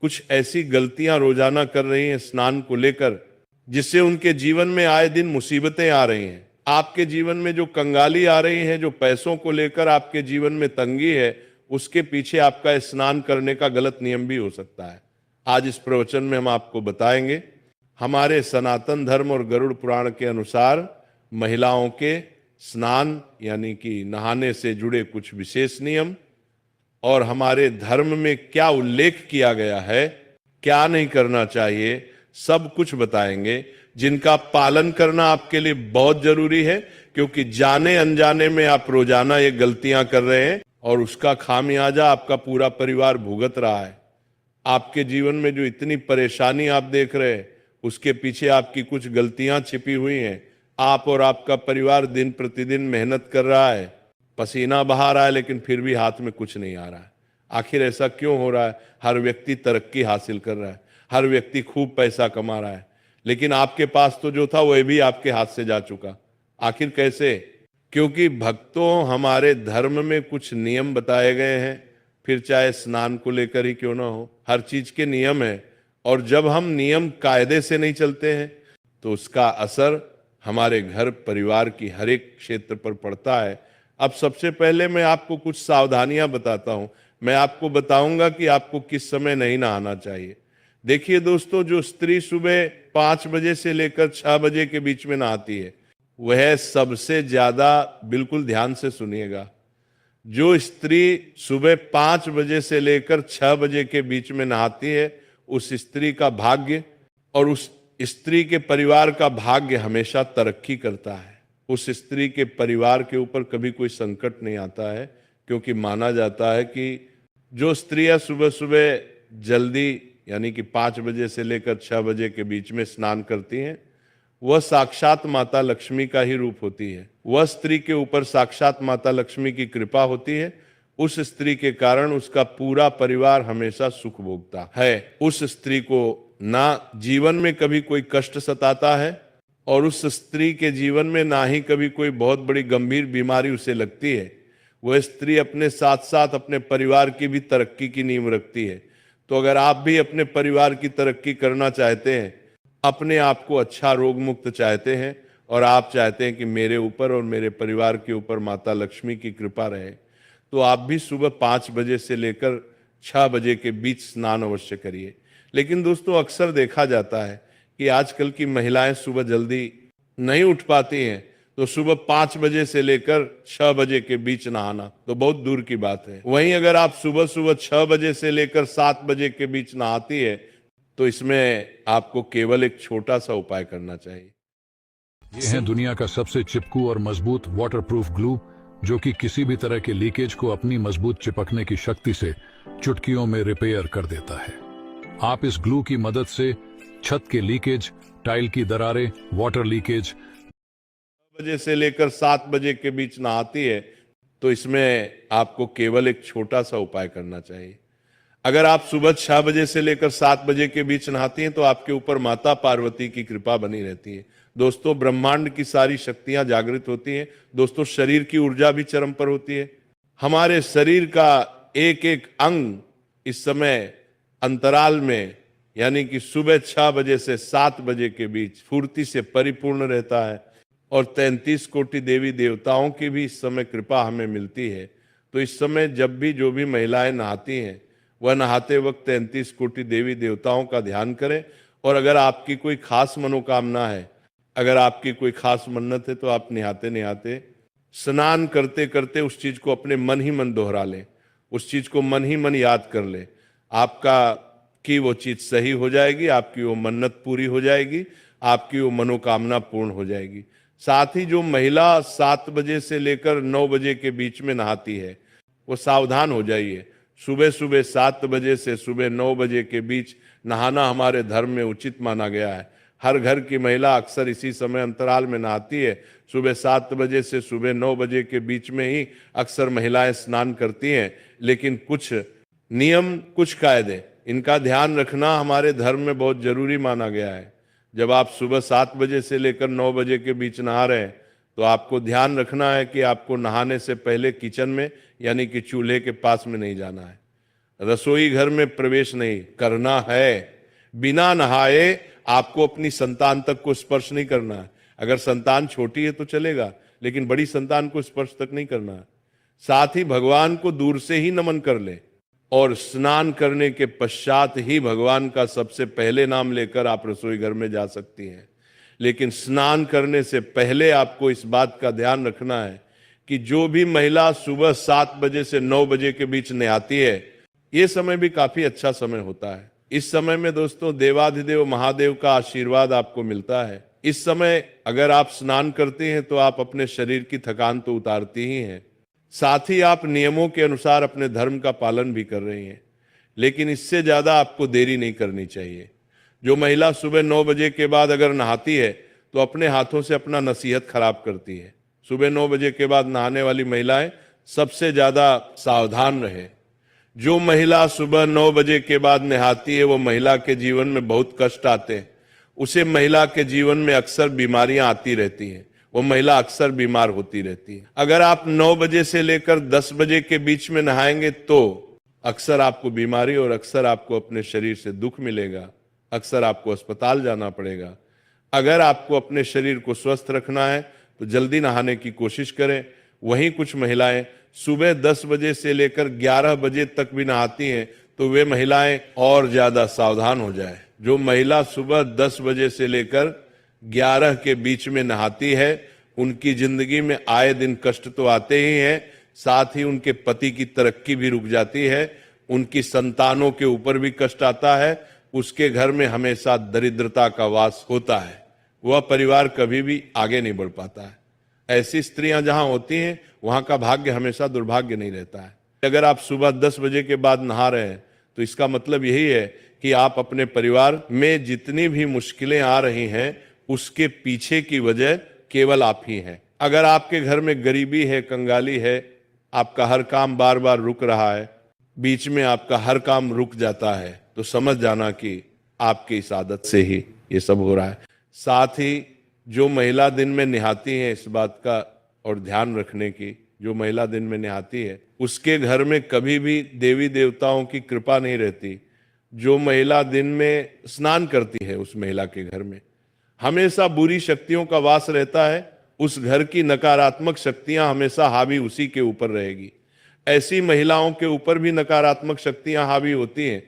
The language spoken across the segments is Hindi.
कुछ ऐसी गलतियां रोजाना कर रही हैं स्नान को लेकर, जिससे उनके जीवन में आए दिन मुसीबतें आ रही हैं। आपके जीवन में जो कंगाली आ रही है, जो पैसों को लेकर आपके जीवन में तंगी है, उसके पीछे आपका स्नान करने का गलत नियम भी हो सकता है। आज इस प्रवचन में हम आपको बताएंगे हमारे सनातन धर्म और गरुड़ पुराण के अनुसार महिलाओं के स्नान यानी कि नहाने से जुड़े कुछ विशेष नियम, और हमारे धर्म में क्या उल्लेख किया गया है, क्या नहीं करना चाहिए, सब कुछ बताएंगे, जिनका पालन करना आपके लिए बहुत जरूरी है। क्योंकि जाने अनजाने में आप रोजाना ये गलतियां कर रहे हैं और उसका खामियाजा आपका पूरा परिवार भुगत रहा है। आपके जीवन में जो इतनी परेशानी आप देख रहे हैं, उसके पीछे आपकी कुछ गलतियां छिपी हुई हैं। आप और आपका परिवार दिन प्रतिदिन मेहनत कर रहा है, पसीना बहा रहा है, लेकिन फिर भी हाथ में कुछ नहीं आ रहा है। आखिर ऐसा क्यों हो रहा है? हर व्यक्ति तरक्की हासिल कर रहा है, हर व्यक्ति खूब पैसा कमा रहा है, लेकिन आपके पास तो जो था वह भी आपके हाथ से जा चुका। आखिर कैसे? क्योंकि भक्तों, हमारे धर्म में कुछ नियम बताए गए हैं, फिर चाहे स्नान को लेकर ही क्यों ना हो, हर चीज के नियम है। और जब हम नियम कायदे से नहीं चलते हैं तो उसका असर हमारे घर परिवार की हर एक क्षेत्र पर पड़ता है। अब सबसे पहले मैं आपको कुछ सावधानियां बताता हूं। मैं आपको बताऊंगा कि आपको किस समय नहीं नहाना चाहिए। देखिए दोस्तों, जो स्त्री सुबह 5 बजे से लेकर 6 बजे के बीच में नहाती है, वह सबसे ज्यादा, बिल्कुल ध्यान से सुनिएगा, जो स्त्री सुबह 5 बजे से लेकर 6 बजे के बीच में नहाती है, उस स्त्री का भाग्य और उस स्त्री के परिवार का भाग्य हमेशा तरक्की करता है। उस स्त्री के परिवार के ऊपर कभी कोई संकट नहीं आता है, क्योंकि माना जाता है कि जो स्त्रियां सुबह सुबह जल्दी यानी कि 5 बजे से लेकर 6 बजे के बीच में स्नान करती हैं, वह साक्षात माता लक्ष्मी का ही रूप होती है। वह स्त्री के ऊपर साक्षात माता लक्ष्मी की कृपा होती है। उस स्त्री के कारण उसका पूरा परिवार हमेशा सुख भोगता है। उस स्त्री को ना जीवन में कभी कोई कष्ट सताता है, और उस स्त्री के जीवन में ना ही कभी कोई बहुत बड़ी गंभीर बीमारी उसे लगती है। वह स्त्री अपने साथ साथ अपने परिवार की भी तरक्की की नींव रखती है। तो अगर आप भी अपने परिवार की तरक्की करना चाहते हैं, अपने आप को अच्छा रोग मुक्त चाहते हैं, और आप चाहते हैं कि मेरे ऊपर और मेरे परिवार के ऊपर माता लक्ष्मी की कृपा रहे, तो आप भी सुबह 5 बजे से लेकर 6 बजे के बीच स्नान अवश्य करिए। लेकिन दोस्तों, अक्सर देखा जाता है कि आजकल की महिलाएं सुबह जल्दी नहीं उठ पाती हैं, तो सुबह 5 बजे से लेकर 6 बजे के बीच नहाना तो बहुत दूर की बात है। वहीं अगर आप सुबह सुबह 6 बजे से लेकर 7 बजे के बीच नहाती है, तो इसमें आपको केवल एक छोटा सा उपाय करना चाहिए। ये है दुनिया का सबसे चिपकू और मजबूत वाटरप्रूफ ग्लू, जो कि किसी भी तरह के लीकेज को अपनी मजबूत चिपकने की शक्ति से चुटकियों में रिपेयर कर देता है। आप इस ग्लू की मदद से छत के लीकेज, टाइल की दरारें, वाटर लीकेज बजे से लेकर 7 बजे के बीच नहाती है, तो इसमें आपको केवल एक छोटा सा उपाय करना चाहिए। अगर आप सुबह 6 बजे से लेकर 7 बजे के बीच नहाती हैं, तो आपके ऊपर माता पार्वती की कृपा बनी रहती है। दोस्तों, ब्रह्मांड की सारी शक्तियां जागृत होती हैं। दोस्तों, शरीर की ऊर्जा भी चरम पर होती है। हमारे शरीर का एक एक अंग इस समय अंतराल में यानी कि सुबह 6 बजे से 7 बजे के बीच फुर्ती से परिपूर्ण रहता है, और 33 कोटि देवी देवताओं की भी इस समय कृपा हमें मिलती है। तो इस समय जब भी जो भी महिलाएं नहाती हैं, वह नहाते वक्त 33 कोटि देवी देवताओं का ध्यान करें। और अगर आपकी कोई खास मनोकामना है, अगर आपकी कोई खास मन्नत है, तो आप नहाते नहाते स्नान करते करते उस चीज को अपने मन ही मन दोहरा लें, उस चीज को मन ही मन याद कर लें। आपका कि वो चीज सही हो जाएगी, आपकी वो मन्नत पूरी हो जाएगी, आपकी वो मनोकामना पूर्ण हो जाएगी। साथ ही जो महिला 7 बजे से लेकर 9 बजे के बीच में नहाती है, वो सावधान हो जाइए। सुबह सुबह 7 बजे से सुबह 9 बजे के बीच नहाना हमारे धर्म में उचित माना गया है। हर घर की महिला अक्सर इसी समय अंतराल में नहाती है। सुबह 7 बजे से सुबह 9 बजे के बीच में ही अक्सर महिलाएं स्नान करती हैं। लेकिन कुछ नियम, कुछ कायदे, इनका ध्यान रखना हमारे धर्म में बहुत जरूरी माना गया है। जब आप सुबह 7 बजे से लेकर 9 बजे के बीच नहा रहे हैं, तो आपको ध्यान रखना है कि आपको नहाने से पहले किचन में यानी कि चूल्हे के पास में नहीं जाना है। रसोई घर में प्रवेश नहीं करना है। बिना नहाए आपको अपनी संतान तक को स्पर्श नहीं करना है। अगर संतान छोटी है तो चलेगा, लेकिन बड़ी संतान को स्पर्श तक नहीं करना है। साथ ही भगवान को दूर से ही नमन कर ले और स्नान करने के पश्चात ही भगवान का सबसे पहले नाम लेकर आप रसोई घर में जा सकती हैं। लेकिन स्नान करने से पहले आपको इस बात का ध्यान रखना है कि जो भी महिला सुबह 7 बजे से 9 बजे के बीच नहाती है, ये समय भी काफी अच्छा समय होता है। इस समय में दोस्तों देवाधिदेव महादेव का आशीर्वाद आपको मिलता है। इस समय अगर आप स्नान करते हैं तो आप अपने शरीर की थकान तो उतारती ही हैं, साथ ही आप नियमों के अनुसार अपने धर्म का पालन भी कर रही हैं। लेकिन इससे ज्यादा आपको देरी नहीं करनी चाहिए। जो महिला सुबह 9 बजे के बाद अगर नहाती है तो अपने हाथों से अपना नसीहत खराब करती है। सुबह 9 बजे के बाद नहाने वाली महिलाएं सबसे ज्यादा सावधान रहे। जो महिला सुबह 9 बजे के बाद नहाती है वो महिला के जीवन में बहुत कष्ट आते हैं। उसे महिला के जीवन में अक्सर बीमारियां आती रहती हैं, वो महिला अक्सर बीमार होती रहती है। अगर आप 9 बजे से लेकर 10 बजे के बीच में नहाएंगे तो अक्सर आपको बीमारी और अक्सर आपको अपने शरीर से दुख मिलेगा, अक्सर आपको अस्पताल जाना पड़ेगा। अगर आपको अपने शरीर को स्वस्थ रखना है तो जल्दी नहाने की कोशिश करें। वहीं कुछ महिलाएं सुबह 10 बजे से लेकर 11 बजे तक भी नहाती हैं, तो वे महिलाएं और ज्यादा सावधान हो जाए। जो महिला सुबह 10 बजे से लेकर 11 के बीच में नहाती है, उनकी जिंदगी में आए दिन कष्ट तो आते ही हैं, साथ ही उनके पति की तरक्की भी रुक जाती है, उनकी संतानों के ऊपर भी कष्ट आता है, उसके घर में हमेशा दरिद्रता का वास होता है, वह परिवार कभी भी आगे नहीं बढ़ पाता है। ऐसी स्त्रियां जहां होती हैं वहां का भाग्य हमेशा दुर्भाग्य नहीं रहता है। अगर आप सुबह 10 बजे के बाद नहा रहे हैं तो इसका मतलब यही है कि आप अपने परिवार में जितनी भी मुश्किलें आ रही हैं उसके पीछे की वजह केवल आप ही हैं। अगर आपके घर में गरीबी है, कंगाली है, आपका हर काम बार बार रुक रहा है, बीच में आपका हर काम रुक जाता है, तो समझ जाना कि आपकी इस आदत से ही ये सब हो रहा है। साथ ही जो महिला दिन में नहाती है, इस बात का और ध्यान रखने की, जो महिला दिन में नहाती है उसके घर में कभी भी देवी देवताओं की कृपा नहीं रहती। जो महिला दिन में स्नान करती है उस महिला के घर में हमेशा बुरी शक्तियों का वास रहता है। उस घर की नकारात्मक शक्तियां हमेशा हावी उसी के ऊपर रहेगी। ऐसी महिलाओं के ऊपर भी नकारात्मक शक्तियां हावी होती हैं।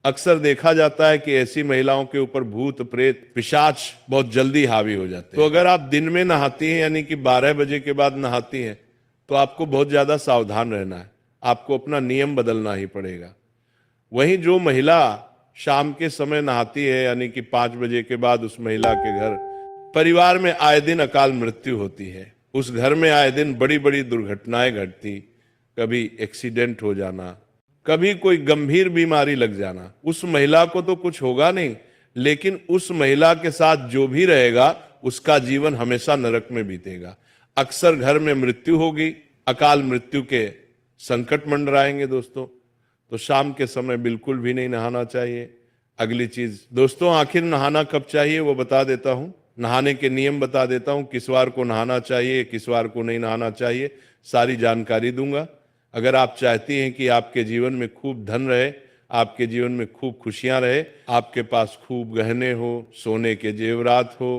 अक्सर देखा जाता है कि ऐसी महिलाओं के ऊपर भूत प्रेत पिशाच बहुत जल्दी हावी हो जाते हैं। तो अगर आप दिन में नहाती हैं यानी कि 12 बजे के बाद नहाती हैं तो आपको बहुत ज्यादा सावधान रहना है, आपको अपना नियम बदलना ही पड़ेगा। वहीं जो महिला शाम के समय नहाती है यानी कि 5 बजे के बाद, उस महिला के घर परिवार में आए दिन अकाल मृत्यु होती है। उस घर में आए दिन बड़ी बड़ी दुर्घटनाएं घटती, कभी एक्सीडेंट हो जाना, कभी कोई गंभीर बीमारी लग जाना। उस महिला को तो कुछ होगा नहीं, लेकिन उस महिला के साथ जो भी रहेगा उसका जीवन हमेशा नरक में बीतेगा। अक्सर घर में मृत्यु होगी, अकाल मृत्यु के संकट मंडराएंगे दोस्तों। तो शाम के समय बिल्कुल भी नहीं नहाना चाहिए। अगली चीज दोस्तों, आखिर नहाना कब चाहिए वो बता देता हूं, नहाने के नियम बता देता हूं। किस वार को नहाना चाहिए, किस वार को नहीं नहाना चाहिए, सारी जानकारी दूंगा। अगर आप चाहती हैं कि आपके जीवन में खूब धन रहे, आपके जीवन में खूब खुशियां रहे, आपके पास खूब गहने हो, सोने के जेवरात हो,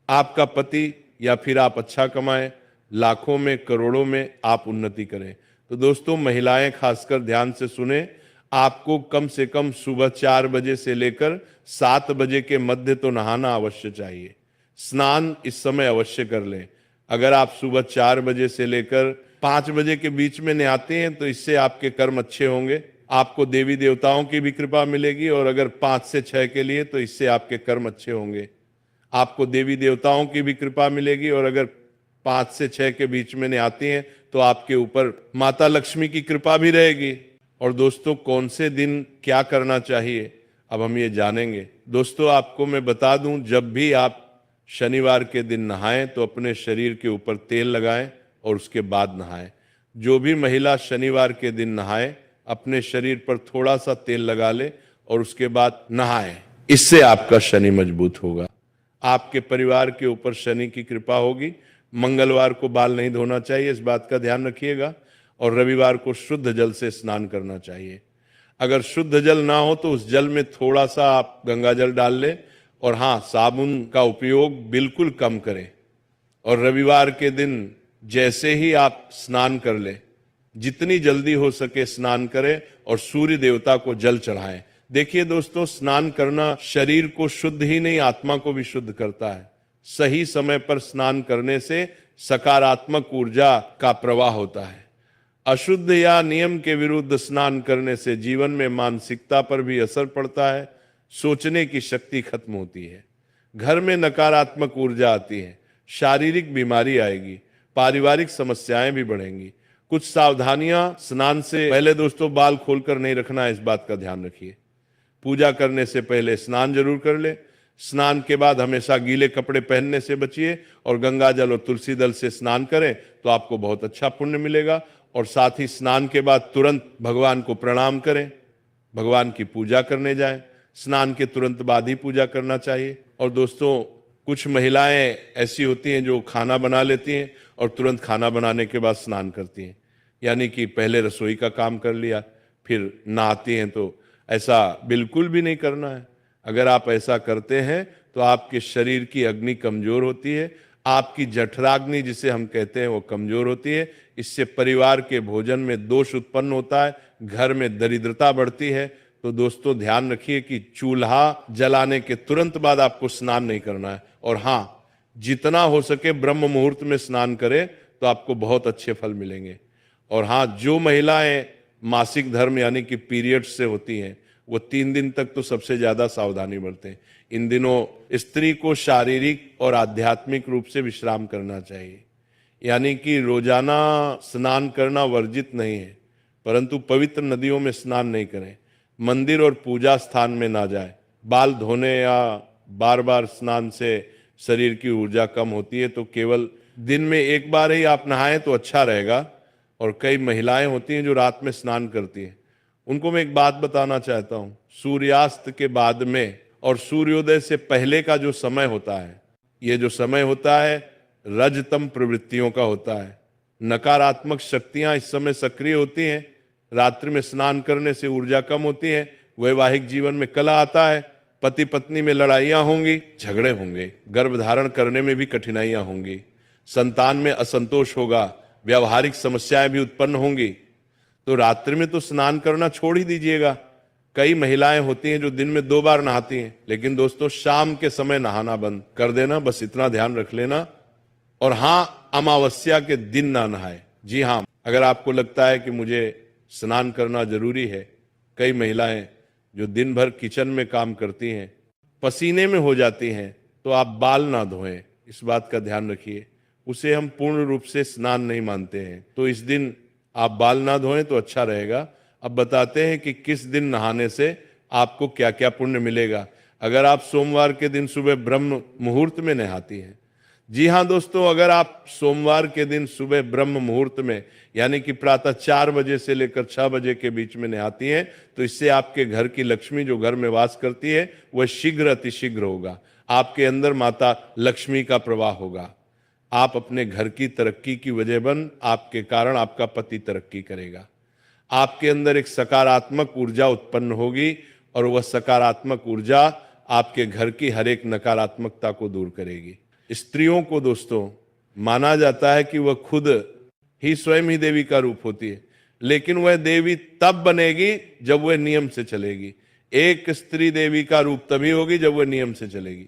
आपका पति या फिर आप अच्छा कमाएं, लाखों में करोड़ों में आप उन्नति करें, तो दोस्तों महिलाएं खासकर ध्यान से सुने। आपको कम से कम सुबह 4 बजे से लेकर 7 बजे के मध्य तो नहाना अवश्य चाहिए। स्नान इस समय अवश्य कर लें। अगर आप सुबह 4 बजे से लेकर 5 बजे के बीच में नहाते हैं तो इससे आपके कर्म अच्छे होंगे, आपको देवी देवताओं की भी कृपा मिलेगी। और अगर 5 से 6 के लिए तो इससे आपके कर्म अच्छे होंगे, आपको देवी देवताओं की भी कृपा मिलेगी। और अगर 5 से 6 के बीच में नहाती हैं तो आपके ऊपर माता लक्ष्मी की कृपा भी रहेगी। और दोस्तों कौन से दिन क्या करना चाहिए अब हम ये जानेंगे। दोस्तों आपको मैं बता दूं, जब भी आप शनिवार के दिन नहाएं तो अपने शरीर के ऊपर तेल लगाएं और उसके बाद नहाएं। जो भी महिला शनिवार के दिन नहाए अपने शरीर पर थोड़ा सा तेल लगा ले और उसके बाद नहाए, इससे आपका शनि मजबूत होगा, आपके परिवार के ऊपर शनि की कृपा होगी। मंगलवार को बाल नहीं धोना चाहिए, इस बात का ध्यान रखिएगा। और रविवार को शुद्ध जल से स्नान करना चाहिए। अगर शुद्ध जल ना हो तो उस जल में थोड़ा सा आप गंगा जल डाल लें, और हाँ, साबुन का उपयोग बिल्कुल कम करें। और रविवार के दिन जैसे ही आप स्नान कर ले, जितनी जल्दी हो सके स्नान करें और सूर्य देवता को जल चढ़ाएं। देखिए दोस्तों, स्नान करना शरीर को शुद्ध ही नहीं, आत्मा को भी शुद्ध करता है। सही समय पर स्नान करने से सकारात्मक ऊर्जा का प्रवाह होता है। अशुद्ध या नियम के विरुद्ध स्नान करने से जीवन में मानसिकता पर भी असर पड़ता है, सोचने की शक्ति खत्म होती है, घर में नकारात्मक ऊर्जा आती है, शारीरिक बीमारी आएगी, पारिवारिक समस्याएं भी बढ़ेंगी। कुछ सावधानियां, स्नान से पहले दोस्तों बाल खोलकर नहीं रखना है, इस बात का ध्यान रखिए। पूजा करने से पहले स्नान जरूर कर ले। स्नान के बाद हमेशा गीले कपड़े पहनने से बचिए और गंगा जल और तुलसी दल से स्नान करें तो आपको बहुत अच्छा पुण्य मिलेगा। और साथ ही स्नान के बाद तुरंत भगवान को प्रणाम करें, भगवान की पूजा करने जाएं। स्नान के तुरंत बाद ही पूजा करना चाहिए। और दोस्तों, कुछ महिलाएं ऐसी होती हैं जो खाना बना लेती हैं और तुरंत खाना बनाने के बाद स्नान करती हैं, यानी कि पहले रसोई का काम कर लिया फिर नहाती हैं। तो ऐसा बिल्कुल भी नहीं करना है। अगर आप ऐसा करते हैं तो आपके शरीर की अग्नि कमजोर होती है, आपकी जठराग्नि जिसे हम कहते हैं वो कमजोर होती है। इससे परिवार के भोजन में दोष उत्पन्न होता है, घर में दरिद्रता बढ़ती है। तो दोस्तों, ध्यान रखिए कि चूल्हा जलाने के तुरंत बाद आपको स्नान नहीं करना है। और हाँ, जितना हो सके ब्रह्म मुहूर्त में स्नान करें तो आपको बहुत अच्छे फल मिलेंगे। और हाँ, जो महिलाएं मासिक धर्म यानी कि पीरियड्स से होती हैं, वो 3 दिन तक तो सबसे ज्यादा सावधानी बरतें। इन दिनों स्त्री को शारीरिक और आध्यात्मिक रूप से विश्राम करना चाहिए, यानी कि रोजाना स्नान करना वर्जित नहीं है, परंतु पवित्र नदियों में स्नान नहीं करें, मंदिर और पूजा स्थान में ना जाए। बाल धोने या बार बार स्नान से शरीर की ऊर्जा कम होती है, तो केवल दिन में एक बार ही आप नहाएं तो अच्छा रहेगा। और कई महिलाएं होती हैं जो रात में स्नान करती हैं, उनको मैं एक बात बताना चाहता हूं। सूर्यास्त के बाद में और सूर्योदय से पहले का जो समय होता है, ये जो समय होता है रजतम प्रवृत्तियों का होता है। नकारात्मक शक्तियां इस समय सक्रिय होती हैं। रात्रि में स्नान करने से ऊर्जा कम होती है, वैवाहिक जीवन में कलह आता है, पति पत्नी में लड़ाइयां होंगी, झगड़े होंगे, गर्भ धारण करने में भी कठिनाइयां होंगी, संतान में असंतोष होगा, व्यावहारिक समस्याएं भी उत्पन्न होंगी। तो रात्रि में तो स्नान करना छोड़ ही दीजिएगा। कई महिलाएं होती हैं जो दिन में 2 बार नहाती हैं, लेकिन दोस्तों शाम के समय नहाना बंद कर देना, बस इतना ध्यान रख लेना। और हाँ, अमावस्या के दिन ना नहाए। जी हाँ, अगर आपको लगता है कि मुझे स्नान करना जरूरी है, कई महिलाएं जो दिन भर किचन में काम करती हैं, पसीने में हो जाती हैं, तो आप बाल ना धोएं, इस बात का ध्यान रखिए। उसे हम पूर्ण रूप से स्नान नहीं मानते हैं, तो इस दिन आप बाल ना धोएं तो अच्छा रहेगा। अब बताते हैं कि किस दिन नहाने से आपको क्या क्या पुण्य मिलेगा। अगर आप सोमवार के दिन सुबह ब्रह्म मुहूर्त में नहाती हैं, जी हाँ दोस्तों, अगर आप सोमवार के दिन सुबह ब्रह्म मुहूर्त में यानी कि प्रातः 4 बजे से लेकर 6 बजे के बीच में नहाती हैं, तो इससे आपके घर की लक्ष्मी जो घर में वास करती है वह शीघ्र अतिशीघ्र होगा। आपके अंदर माता लक्ष्मी का प्रवाह होगा। आप अपने घर की तरक्की की वजह बन, आपके कारण आपका पति तरक्की करेगा। आपके अंदर एक सकारात्मक ऊर्जा उत्पन्न होगी और वह सकारात्मक ऊर्जा आपके घर की हर एक नकारात्मकता को दूर करेगी। स्त्रियों को दोस्तों माना जाता है कि वह खुद ही स्वयं ही देवी का रूप होती है, लेकिन वह देवी तब बनेगी जब वह नियम से चलेगी। एक स्त्री देवी का रूप तभी होगी जब वह नियम से चलेगी।